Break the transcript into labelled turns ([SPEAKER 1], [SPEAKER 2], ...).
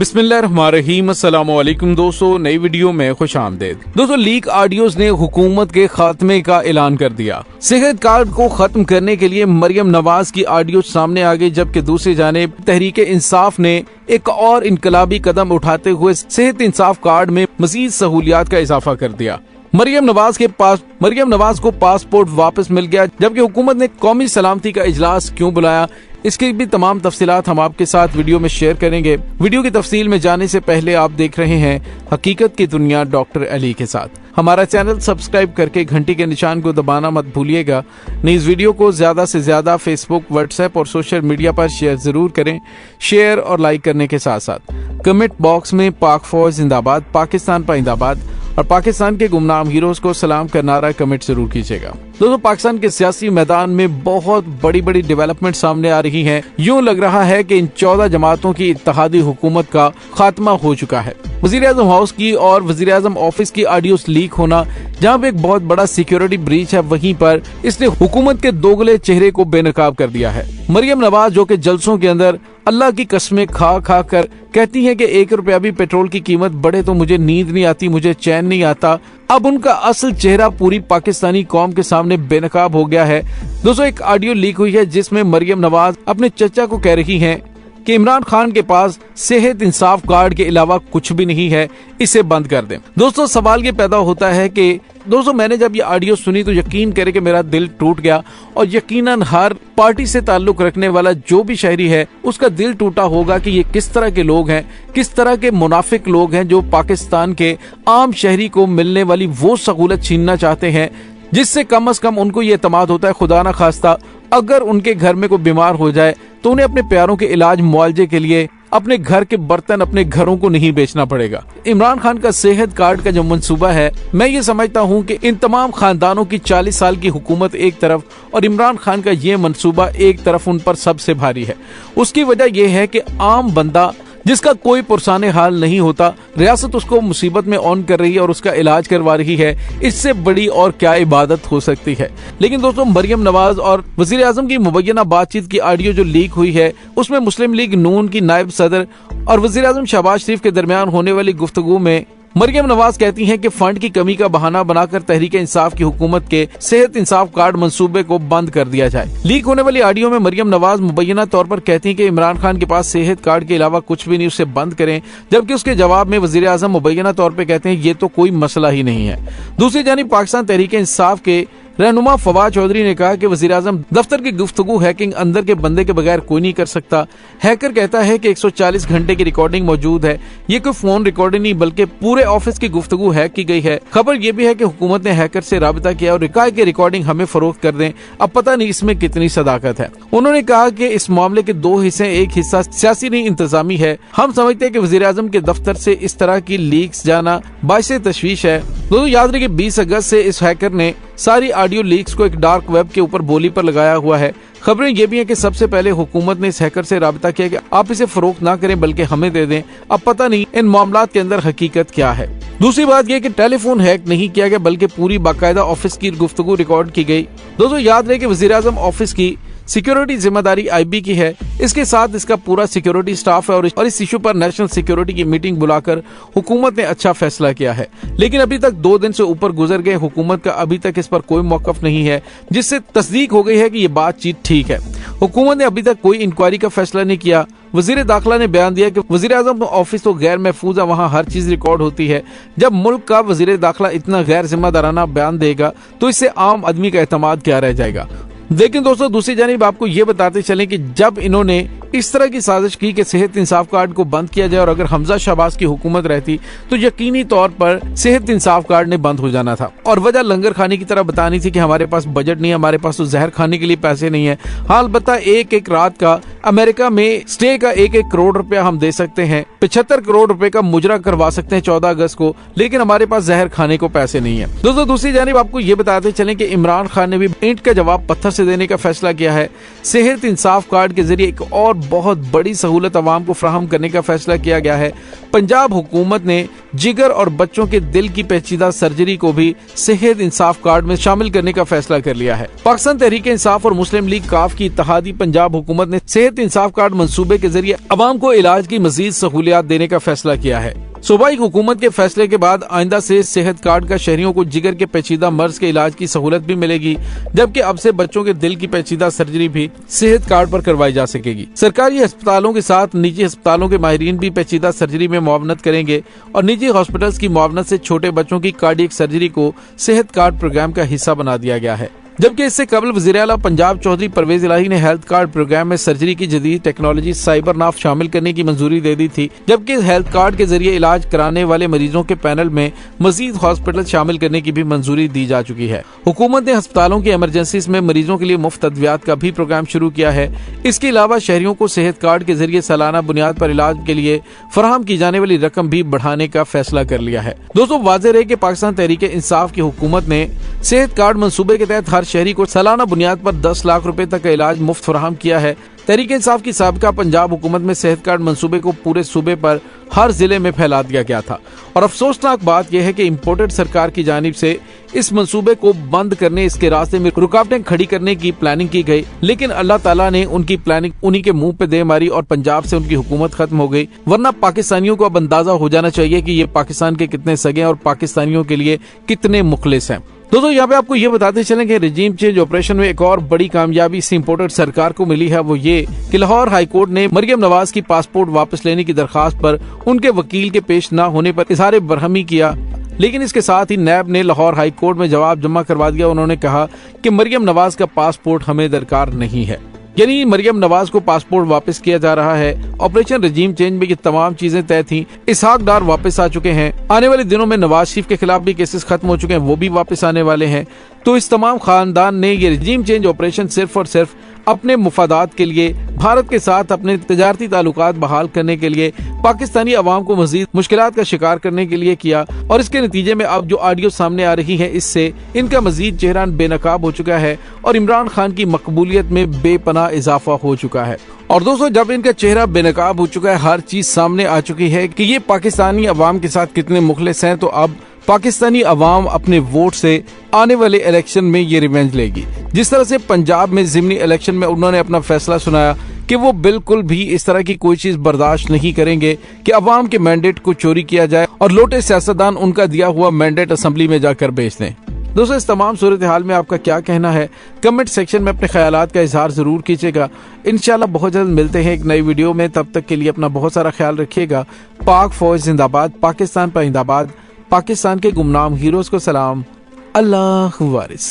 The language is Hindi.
[SPEAKER 1] बिस्मिल्लाहिर्रहमानिर्रहीम, अस्सलामुअलैकुम दोस्तों, नई वीडियो में खुश आमदेद। दोस्तों, लीक ऑडियोज ने हुकूमत के खात्मे का ऐलान कर दिया। सेहत कार्ड को खत्म करने के लिए मरियम नवाज की ऑडियो सामने आ गई, जबकि दूसरी जानिब तहरीक इंसाफ ने एक और इनकलाबी कदम उठाते हुए सेहत इंसाफ कार्ड में मजीद सहूलियात का इजाफा कर दिया। मरियम नवाज को पासपोर्ट वापस मिल गया, जबकि हुकूमत ने कौमी सलामती का इजलास क्यों बुलाया, इसकी भी तमाम तफसीलात हम आपके साथ वीडियो में शेयर करेंगे। वीडियो की तफसील में जाने से पहले आप देख रहे हैं हकीकत की दुनिया डॉक्टर अली के साथ। हमारा चैनल सब्सक्राइब करके घंटी के निशान को दबाना मत भूलिएगा। इस वीडियो को ज्यादा से ज्यादा फेसबुक, व्हाट्सएप और सोशल मीडिया पर शेयर जरूर करें। शेयर और लाइक करने के साथ साथ कमेंट बॉक्स में पाक फौज जिंदाबाद, पाकिस्तान पाइंदाबाद और पाकिस्तान के गुमनाम हीरोज को सलाम का नारा कमेंट जरूर कीजिएगा। दोस्तों, पाकिस्तान के सियासी मैदान में बहुत बड़ी बड़ी डेवलपमेंट सामने आ रही हैं। यूं लग रहा है कि इन 14 जमातों की इत्तेहादी हुकूमत का खात्मा हो चुका है। वज़ीर-ए-आज़म हाउस की और वज़ीर-ए-आज़म ऑफिस की ऑडियोस लीक होना, जहां पे एक बहुत बड़ा सिक्योरिटी ब्रीच है, वहीं पर इसने हुकूमत के दोगले चेहरे को बेनकाब कर दिया है। मरियम नवाज, जो कि जलसों के अंदर अल्लाह की कसमें खा खा कर कहती हैं कि 1 रुपया भी पेट्रोल की कीमत बढ़े तो मुझे नींद नहीं आती, मुझे चैन नहीं आता, अब उनका असल चेहरा पूरी पाकिस्तानी कौम के सामने बेनकाब हो गया है। दोस्तों, एक ऑडियो लीक हुई है जिसमें मरियम नवाज अपने चचा को कह रही हैं कि इमरान खान के पास सेहत इंसाफ कार्ड के अलावा कुछ भी नहीं है, इसे बंद कर दें। दोस्तों, सवाल ये पैदा होता है कि मैंने जब ये ऑडियो सुनी तो यकीन करे कि मेरा दिल टूट गया, और यकीनन हर पार्टी से ताल्लुक रखने वाला जो भी शहरी है उसका दिल टूटा होगा कि ये किस तरह के लोग हैं, किस तरह के मुनाफिक लोग हैं जो पाकिस्तान के आम शहरी को मिलने वाली वो सहूलत छीनना चाहते हैं जिससे कम से कम उनको ये एतमाद होता है खुदा न खास्ता अगर उनके घर में कोई बीमार हो जाए तो उन्हें अपने प्यारों के इलाज मुआवजे के लिए अपने घर के बर्तन, अपने घरों को नहीं बेचना पड़ेगा। इमरान खान का सेहत कार्ड का जो मंसूबा है, मैं ये समझता हूँ कि इन तमाम खानदानों की 40 साल की हुकूमत एक तरफ और इमरान खान का ये मंसूबा एक तरफ उन पर सबसे भारी है। उसकी वजह यह है कि आम बंदा जिसका कोई पुरसाने हाल नहीं होता, रियासत उसको मुसीबत में ऑन कर रही है और उसका इलाज करवा रही है। इससे बड़ी और क्या इबादत हो सकती है। लेकिन दोस्तों, मरियम नवाज और वजीर आजम की मुबैना बातचीत की ऑडियो जो लीक हुई है, उसमें मुस्लिम लीग नून की नायब सदर और वजीर आजम शहबाज शरीफ के दरमियान होने वाली गुफ्तगू में मरियम नवाज कहती हैं कि फंड की कमी का बहाना बनाकर तहरीक इंसाफ की हुकूमत के सेहत इंसाफ कार्ड मंसूबे को बंद कर दिया जाए। लीक होने वाली ऑडियो में मरियम नवाज मुबैना तौर पर कहती हैं कि इमरान खान के पास सेहत कार्ड के अलावा कुछ भी नहीं, उसे बंद करें, जबकि उसके जवाब में वजीर आजम मुबैना तौर पर कहते हैं ये तो कोई मसला ही नहीं है। दूसरी जानिब पाकिस्तान तहरीक इंसाफ के रहनुमा फवाद चौधरी ने कहा कि वजीर आजम दफ्तर की गुफ्तगू हैकिंग अंदर के बंदे के बगैर कोई नहीं कर सकता। हैकर कहता है कि 140 घंटे की रिकॉर्डिंग मौजूद है। ये कोई फोन रिकॉर्डिंग नहीं बल्कि पूरे ऑफिस की गुफ्तगू हैक की गई है। खबर ये भी है कि हुकूमत ने हैकर से राबिता किया और कहा कि रिकॉर्डिंग हमें फरोख्त कर दें। अब पता नहीं इसमें कितनी सदाकत है। उन्होंने कहा कि इस मामले के 2 हिस्से, एक हिस्सा सियासी नहीं इंतजामी है। हम समझते हैं कि वजीर आजम के दफ्तर से इस तरह की लीक्स जाना बाइसे तशवीश है। दोस्तों, याद रखिए 20 अगस्त से इस हैकर ने सारी ऑडियो लीक्स को एक डार्क वेब के ऊपर बोली पर लगाया हुआ है। खबरें ये भी हैं कि सबसे पहले हुकूमत ने इस हैकर से राबिता किया कि आप इसे फरोख्त ना करें बल्कि हमें दे दें। अब पता नहीं इन मामलात के अंदर हकीकत क्या है। दूसरी बात यह कि टेलीफोन हैक नहीं किया गया बल्कि पूरी बाकायदा ऑफिस की गुफ्तगू रिकॉर्ड की गई। दोस्तों, याद रहे कि वजीर आजम ऑफिस की सिक्योरिटी जिम्मेदारी IB की है। इसके साथ इसका पूरा सिक्योरिटी स्टाफ है और इस इशू पर नेशनल सिक्योरिटी की मीटिंग बुलाकर हुकूमत ने अच्छा फैसला किया है। लेकिन अभी तक 2 दिन से ऊपर गुजर गए, हुकूमत का अभी तक इस पर कोई मौकफ नहीं है, जिससे तस्दीक हो गई है कि ये बातचीत ठीक है। हुकूमत ने अभी तक कोई इंक्वायरी का फैसला नहीं किया। वजीर दाखिला ने बयान दिया कि वजीर आजम ऑफिस तो गैर महफूज है, वहाँ हर चीज रिकॉर्ड होती है। जब मुल्क का वजीर दाखिला इतना गैर जिम्मेदाराना बयान देगा तो इससे आम आदमी का एतमाद क्या रह जाएगा। लेकिन दोस्तों, दूसरी जानिब आपको ये बताते चलें कि जब इन्होंने इस तरह की साजिश की कि सेहत इंसाफ कार्ड को बंद किया जाए और अगर हमजा शहबाज की हुकूमत रहती तो यकीनी तौर पर सेहत इंसाफ कार्ड ने बंद हो जाना था। और वजह लंगर खाने की तरह बतानी थी कि हमारे पास बजट नहीं है, हमारे पास तो जहर खाने के लिए पैसे नहीं है। हाल बता एक रात का अमेरिका में स्टे का 1 करोड़ रुपया हम दे सकते हैं, 75 करोड़ रुपए का मुजरा करवा सकते हैं 14 अगस्त को, लेकिन हमारे पास जहर खाने को पैसे नहीं है। दोस्तों, दूसरी जानिब आपको ये बताते चलें कि इमरान खान ने भी ईंट का जवाब पत्थर से देने का फैसला किया है। सेहत इंसाफ कार्ड के जरिए एक और बहुत बड़ी सहूलत अवाम को फराहम करने का फैसला किया गया है। पंजाब हुकूमत ने जिगर और बच्चों के दिल की पेचीदा सर्जरी को भी सेहत इंसाफ कार्ड में शामिल करने का फैसला कर लिया है। पाकिस्तान तहरीक इंसाफ और मुस्लिम लीग काफ की इत्तेहादी पंजाब हुकूमत ने सेहत सेहत इंसाफ कार्ड मंसूबे के जरिए अवाम को इलाज की मजीद सहूलियात देने का फैसला किया है। सूबाई हुकूमत के फैसले के बाद आइंदा से सेहत कार्ड का शहरियों को जिगर के पेचीदा मर्ज के इलाज की सहूलत भी मिलेगी, जबकि अब से बच्चों के दिल की पेचीदा सर्जरी भी सेहत कार्ड पर करवाई जा सकेगी। सरकारी अस्पतालों के साथ निजी अस्पतालों के माहिरीन भी पेचीदा सर्जरी में मुआवनत करेंगे और निजी हॉस्पिटल्स की मुआवनत से छोटे बच्चों की कार्डियक सर्जरी को सेहत कार्ड प्रोग्राम का हिस्सा बना दिया गया है। जबकि इससे कबल वज़ीर आला पंजाब चौधरी परवेज इलाही ने हेल्थ कार्ड प्रोग्राम में सर्जरी की जदीद टेक्नोलॉजी साइबर नाफ शामिल करने की मंजूरी दे दी थी, जबकि हेल्थ कार्ड के जरिए इलाज कराने वाले मरीजों के पैनल में मजीद हॉस्पिटल शामिल करने की भी मंजूरी दी जा चुकी है। हुकूमत ने अस्पतालों की इमरजेंसीज में मरीजों के लिए मुफ्त अद्वियात का भी प्रोग्राम शुरू किया है। इसके अलावा शहरियों को सेहत कार्ड के जरिए सालाना बुनियाद पर इलाज के लिए फराहम की जाने वाली रकम भी बढ़ाने का फैसला कर लिया है। दोस्तों, वाज़ेह रहे कि पाकिस्तान तहरीक इंसाफ की हुकूमत ने सेहत कार्ड मंसूबे के तहत हर शहरी को सालाना बुनियाद पर 10 लाख रुपए तक का इलाज मुफ्त फराहम किया है। तहरीक इंसाफ की साबिका पंजाब हुकूमत में सेहत कार्ड मंसूबे को पूरे सूबे पर हर जिले में फैला दिया गया था और अफसोसनाक बात यह है कि इम्पोर्टेड सरकार की जानिब से इस मंसूबे को बंद करने, इसके रास्ते में रुकावटें खड़ी करने की प्लानिंग की गई, लेकिन अल्लाह ताला ने उनकी प्लानिंग उन्हीं के मुंह पे दे मारी और पंजाब से उनकी हुकूमत खत्म हो गई। वरना पाकिस्तानियों को अब अंदाजा हो जाना चाहिए कि ये पाकिस्तान के कितने सगे और पाकिस्तानियों के लिए कितने मुखलिस हैं। दोस्तों, यहाँ पे आपको ये बताते चलें कि रजीम चेंज ऑपरेशन में एक और बड़ी कामयाबी इस इम्पोर्टेड सरकार को मिली है, वो ये कि लाहौर हाईकोर्ट ने मरियम नवाज की पासपोर्ट वापस लेने की दरखास्त पर उनके वकील के पेश न होने पर इजहार बरहमी किया, लेकिन इसके साथ ही नैब ने लाहौर हाईकोर्ट में जवाब जमा करवा दिया। उन्होंने कहा कि मरियम नवाज का पासपोर्ट हमें दरकार नहीं है, यानी मरियम नवाज को पासपोर्ट वापस किया जा रहा है। ऑपरेशन रजीम चेंज में ये तमाम चीजें तय थी। इसहाक डार वापस आ चुके हैं। आने वाले दिनों में नवाज शरीफ के खिलाफ भी केसेस खत्म हो चुके हैं, वो भी वापस आने वाले हैं। तो इस तमाम खानदान ने ये रजीम चेंज ऑपरेशन सिर्फ और सिर्फ अपने मुफादात के लिए, भारत के साथ अपने तजारती ताल्लुकात बहाल करने के लिए, पाकिस्तानी अवाम को मजीद मुश्किलात का शिकार करने के लिए किया और इसके नतीजे में अब जो ऑडियो सामने आ रही है, इससे इनका मजीद चेहरा बेनकाब हो चुका है और इमरान खान की मकबूलियत में बेपनाह इजाफा हो चुका है। और दोस्तों, जब इनका चेहरा बेनकाब हो चुका है, हर चीज सामने आ चुकी है कि ये पाकिस्तानी अवाम के साथ कितने मुखलिस हैं, तो अब पाकिस्तानी अवाम अपने वोट से आने वाले इलेक्शन में ये रिवेंज लेगी। जिस तरह से पंजाब में ज़िमनी इलेक्शन में उन्होंने अपना फैसला सुनाया कि वो बिल्कुल भी इस तरह की कोई चीज बर्दाश्त नहीं करेंगे कि अवाम के मैंडेट को चोरी किया जाए और लोटे सियासतदान उनका दिया हुआ मैंडेट असेंबली में जाकर बेच दें। दोस्तों, इस तमाम सूरत हाल में आपका क्या कहना है? कमेंट सेक्शन में अपने ख्यालात का इजहार जरूर कीजिएगा। इंशाल्लाह बहुत जल्द मिलते हैं एक नई वीडियो में। तब तक के लिए अपना बहुत सारा ख्याल रखिएगा। पाक फौज जिंदाबाद, पाकिस्तान पाइंदाबाद, पाकिस्तान के गुमनाम हीरोज को सलाम। अल्लाह वारिस।